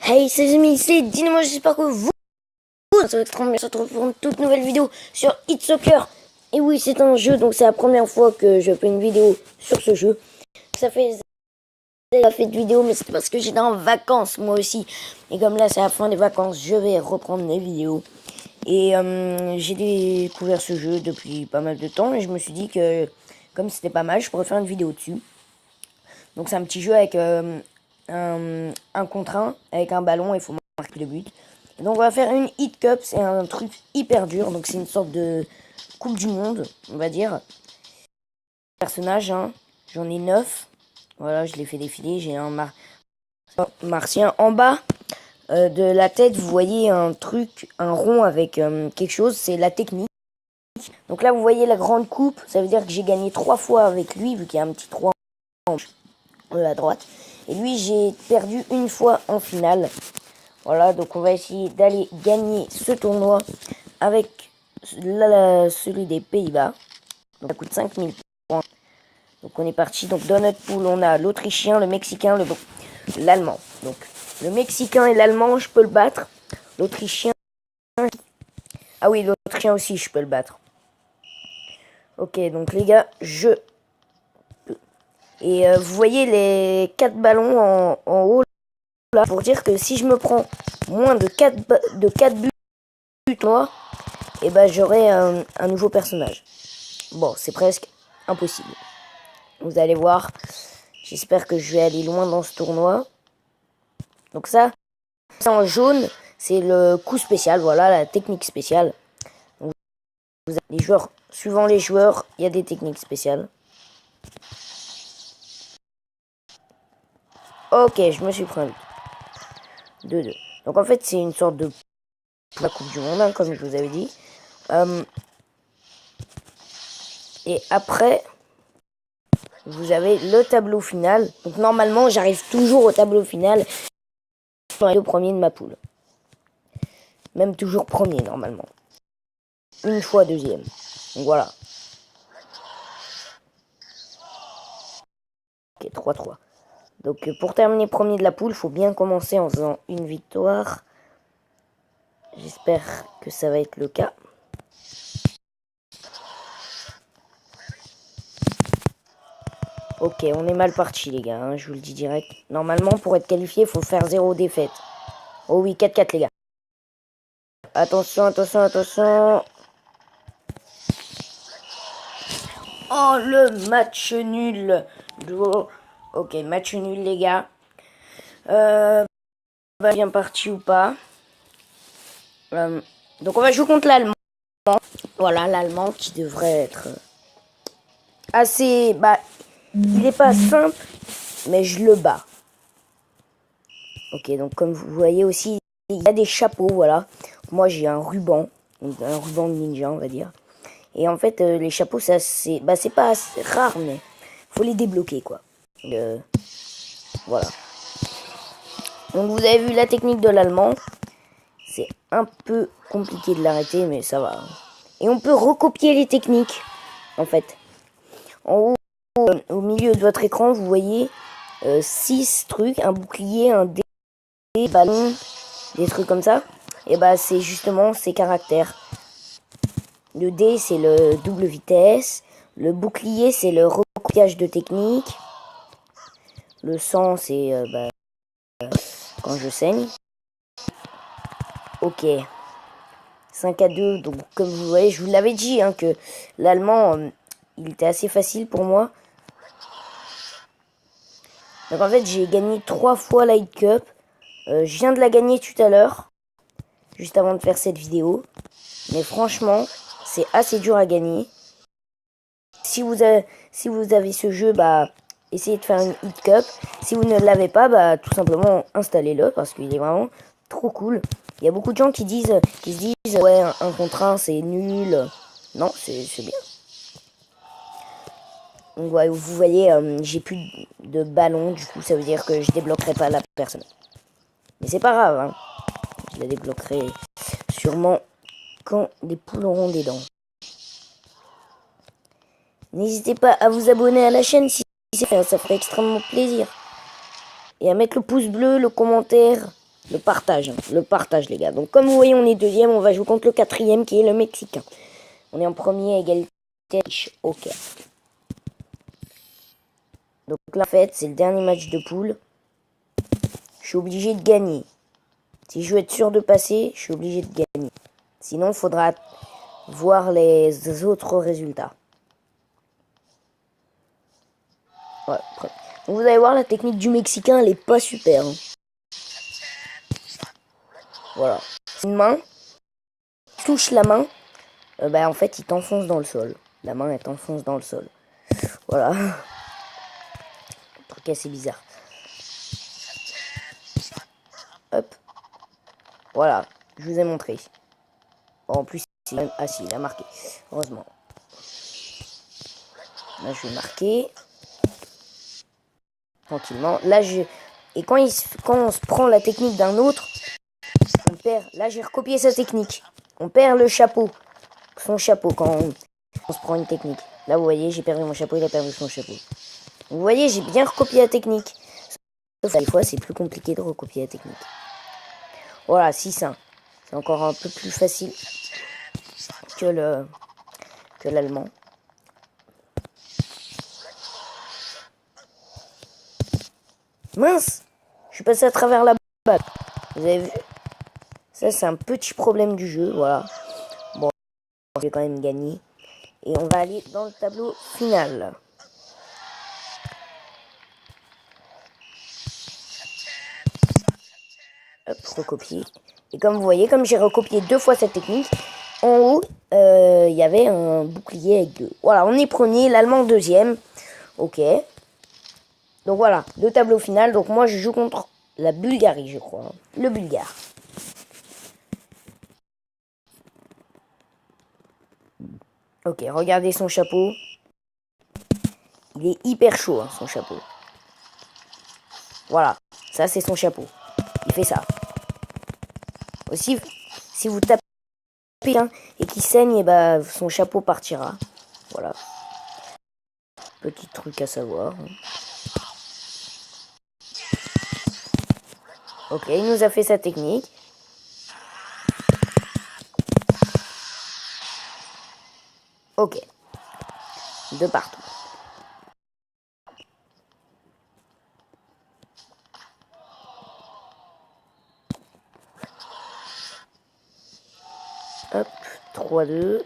Hey, c'est Jimmy, c'est Dynamo, j'espère que vous ça va être trop bien, on se retrouve pour une toute nouvelle vidéo sur It's Soccer. Et oui, c'est un jeu, donc c'est la première fois que je fais une vidéo sur ce jeu. Ça fait pas fait de vidéo, mais c'est parce que j'étais en vacances moi aussi. Et comme là c'est la fin des vacances, je vais reprendre les vidéos. Et j'ai découvert ce jeu depuis pas mal de temps et je me suis dit que comme c'était pas mal, je pourrais faire une vidéo dessus. Donc c'est un petit jeu avec un contre un, avec un ballon et il faut marquer le but. Et donc on va faire une Hit Cup, c'est un truc hyper dur, donc c'est une sorte de Coupe du Monde, on va dire. Personnages, hein, j'en ai 9. Voilà, je les fais défiler, j'ai un martien. En bas de la tête, vous voyez un truc, un rond avec quelque chose, c'est la technique. Donc là, vous voyez la grande coupe, ça veut dire que j'ai gagné 3 fois avec lui, vu qu'il y a un petit 3 à droite. Et lui, j'ai perdu une fois en finale. Voilà, donc on va essayer d'aller gagner ce tournoi avec celui des Pays-Bas. Donc ça coûte 5000 points. Donc on est parti. Donc dans notre poule, on a l'Autrichien, le Mexicain, l'Allemand. Donc le Mexicain et l'Allemand, je peux le battre. L'Autrichien... Ah oui, l'Autrichien aussi, je peux le battre. Ok, donc les gars, je... Et vous voyez les 4 ballons en haut là, pour dire que si je me prends moins de 4 buts noirs, et ben j'aurai un nouveau personnage. Bon, c'est presque impossible. Vous allez voir, j'espère que je vais aller loin dans ce tournoi. Donc ça en jaune, c'est le coup spécial, voilà, la technique spéciale. Donc, les joueurs, suivant les joueurs, il y a des techniques spéciales. Ok, je me suis pris un but. 2-2. Donc en fait, c'est une sorte de la Coupe du Monde, hein, comme je vous avais dit. Et après, vous avez le tableau final. Donc normalement, j'arrive toujours au tableau final. Je suis le premier de ma poule. Même toujours premier, normalement. Une fois deuxième. Donc voilà. Ok, 3-3. Donc pour terminer premier de la poule, il faut bien commencer en faisant une victoire. J'espère que ça va être le cas. Ok, on est mal parti les gars, hein, je vous le dis direct. Normalement, pour être qualifié, il faut faire 0 défaite. Oh oui, 4-4 les gars. Attention, attention, attention. Oh, le match nul. Ok, match nul les gars. Bien parti ou pas. Donc on va jouer contre l'Allemand. Voilà, l'Allemand qui devrait être assez... Bah, il n'est pas simple, mais je le bats. Ok, donc comme vous voyez aussi, il y a des chapeaux, voilà. Moi j'ai un ruban de ninja, on va dire. Et en fait, les chapeaux, c'est pas assez rare, mais faut les débloquer, quoi. Voilà. Donc vous avez vu la technique de l'Allemand. C'est un peu compliqué de l'arrêter, mais ça va. Et on peut recopier les techniques, en fait. En haut, au milieu de votre écran, vous voyez 6 trucs, un bouclier, un dé, ballon, des trucs comme ça. Et bah c'est justement ces caractères. Le dé, c'est le double vitesse. Le bouclier, c'est le recopiage de technique. Le sang, c'est quand je saigne. Ok. 5-2, donc comme vous voyez, je vous l'avais dit, hein, que l'allemand, il était assez facile pour moi. Donc en fait, j'ai gagné 3 fois la Hit Cup. Je viens de la gagner tout à l'heure, juste avant de faire cette vidéo. Mais franchement, c'est assez dur à gagner. Si vous avez ce jeu, bah, essayez de faire une Hit Cup. Si vous ne l'avez pas, bah, tout simplement installez-le parce qu'il est vraiment trop cool. Il y a beaucoup de gens qui se disent ouais, un contre 1 c'est nul. Non, c'est bien. Donc ouais, vous voyez, j'ai plus de ballon, du coup ça veut dire que je débloquerai pas la personne. Mais c'est pas grave, hein. Je la débloquerai sûrement quand les poules auront des dents. N'hésitez pas à vous abonner à la chaîne si c'est fait, ça ferait extrêmement plaisir. Et à mettre le pouce bleu, le commentaire, Le partage, hein. Le partage, les gars. Donc, comme vous voyez, on est deuxième. On va jouer contre le quatrième, qui est le Mexicain. On est en premier à égalité. Ok. Donc là, en fait, c'est le dernier match de poule. Je suis obligé de gagner. Si je veux être sûr de passer, je suis obligé de gagner. Sinon, il faudra voir les autres résultats. Ouais, donc, vous allez voir, la technique du Mexicain, elle est pas super. Hein. Voilà. Une main. Touche la main. Bah, en fait, il t'enfonce dans le sol. La main, elle t'enfonce dans le sol. Voilà. Un truc assez bizarre. Hop. Voilà. Je vous ai montré. Bon, en plus, ah si, il a marqué. Heureusement. Là, je vais marquer. Tranquillement. Là, et quand on se prend la technique d'un autre, on perd. Là, j'ai recopié sa technique. On perd le chapeau. Son chapeau quand on se prend une technique. Là, vous voyez, j'ai perdu mon chapeau, il a perdu son chapeau. Vous voyez, j'ai bien recopié la technique. Sauf que des fois, c'est plus compliqué de recopier la technique. Voilà, 6-1. C'est encore un peu plus facile que l'allemand. Mince! Je suis passé à travers la balle. Vous avez vu? Ça, c'est un petit problème du jeu, voilà. Bon, je vais quand même gagner. Et on va aller dans le tableau final. Hop, recopier. Et comme vous voyez, comme j'ai recopié 2 fois cette technique, en haut, il y avait un bouclier avec 2. Voilà, on est premier, l'allemand deuxième. Ok. Donc voilà, le tableau final. Donc moi, je joue contre la Bulgarie, je crois. Le Bulgare. Ok, regardez son chapeau. Il est hyper chaud, hein, son chapeau. Voilà, ça c'est son chapeau. Il fait ça. Aussi, si vous tapez hein, et qu'il saigne, et bah, son chapeau partira. Voilà. Petit truc à savoir. Ok, il nous a fait sa technique. Ok. De partout. Hop, 3-2.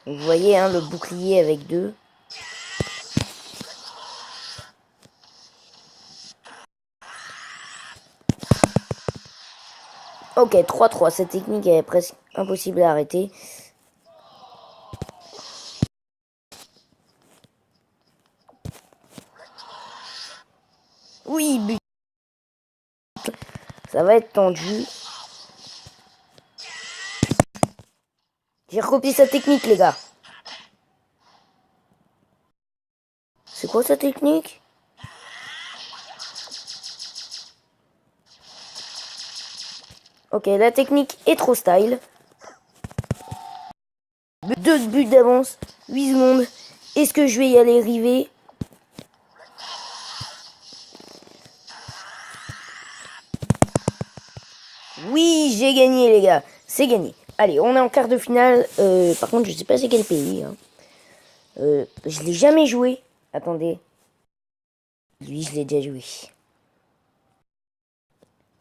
Vous voyez hein, le bouclier avec 2. Ok, 3-3. Cette technique est presque impossible à arrêter. Oui, but. Ça va être tendu. J'ai recopié sa technique, les gars. C'est quoi sa technique? Ok, la technique est trop style. 2 buts d'avance, 8 secondes. Est-ce que je vais y aller arriver? Oui, j'ai gagné, les gars. C'est gagné. Allez, on est en quart de finale. Par contre, je sais pas c'est quel pays. Hein. Je l'ai jamais joué. Attendez. Lui, je l'ai déjà joué.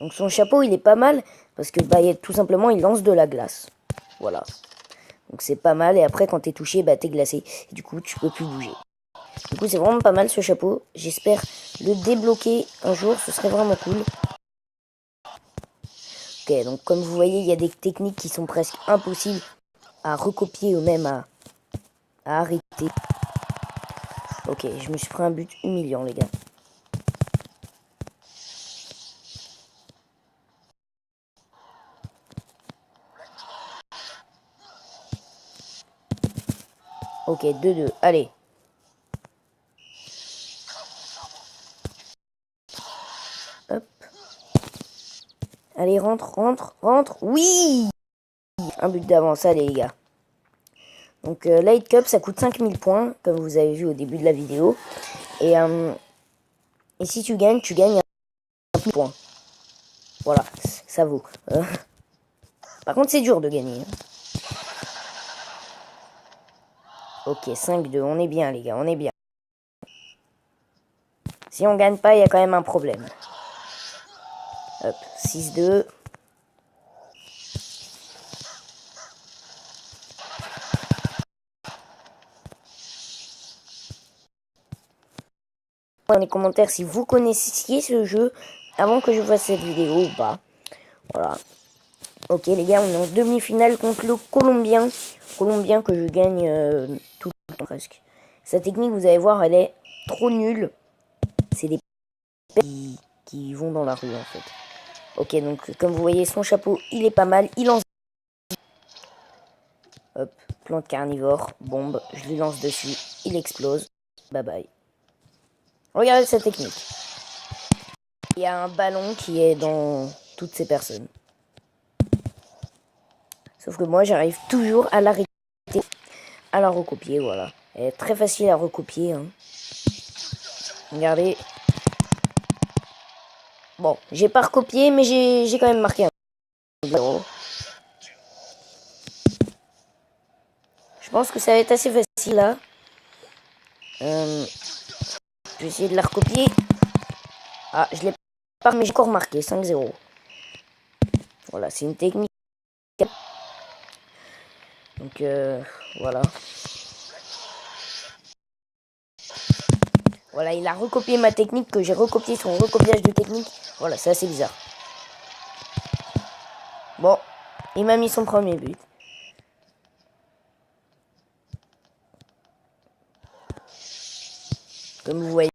Donc son chapeau, il est pas mal. Parce que bah, tout simplement, il lance de la glace. Voilà. Donc c'est pas mal. Et après, quand t'es touché, bah, t'es glacé. Et du coup, tu peux plus bouger. Du coup, c'est vraiment pas mal ce chapeau. J'espère le débloquer un jour. Ce serait vraiment cool. Ok, donc comme vous voyez, il y a des techniques qui sont presque impossibles à recopier ou même à arrêter. Ok, je me suis pris un but humiliant, les gars. Ok, 2-2, allez. Hop. Allez, rentre, rentre, rentre. Oui! Un but d'avance, allez, les gars. Donc, Light Cup, ça coûte 5000 points, comme vous avez vu au début de la vidéo. Et si tu gagnes un point. Voilà, ça vaut. Par contre, c'est dur de gagner. Ok, 5-2, on est bien les gars, on est bien. Si on gagne pas, il y a quand même un problème. Hop, 6-2. Dans les commentaires si vous connaissiez ce jeu avant que je fasse cette vidéo ou pas. Voilà. Ok les gars, on est en demi-finale contre le Colombien. Colombien que je gagne tout le temps presque. Sa technique, vous allez voir, elle est trop nulle. C'est des qui vont dans la rue en fait. Ok, donc comme vous voyez, son chapeau, il est pas mal. Il lance... Hop, plante carnivore, bombe. Je lui lance dessus. Il explose. Bye bye. Regardez cette technique. Il y a un ballon qui est dans toutes ces personnes. Sauf que moi, j'arrive toujours à l'arrêter, à la recopier, voilà. Elle est très facile à recopier. Hein. Regardez. Bon, j'ai pas recopié, mais j'ai quand même marqué un. Je pense que ça va être assez facile là. Je vais essayer de la recopier. Ah, je l'ai pas, mais j'ai encore marqué 5-0. Voilà, c'est une technique. Donc voilà. Voilà, il a recopié ma technique, que j'ai recopié son recopiage de technique. Voilà, c'est assez bizarre. Bon, il m'a mis son premier but. Comme vous voyez,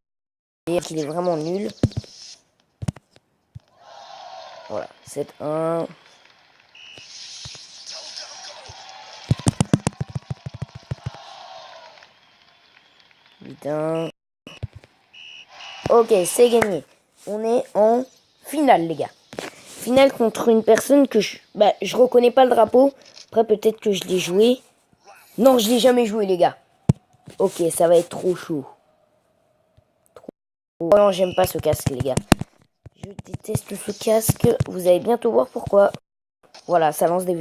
qu'il est vraiment nul. Voilà, 7-1. Putain. Ok, c'est gagné. On est en finale, les gars. Finale contre une personne que je reconnais pas le drapeau. Après, peut-être que je l'ai joué. Non, je l'ai jamais joué, les gars. Ok, ça va être trop chaud. Oh non, j'aime pas ce casque, les gars. Je déteste ce casque. Vous allez bientôt voir pourquoi. Voilà, ça lance des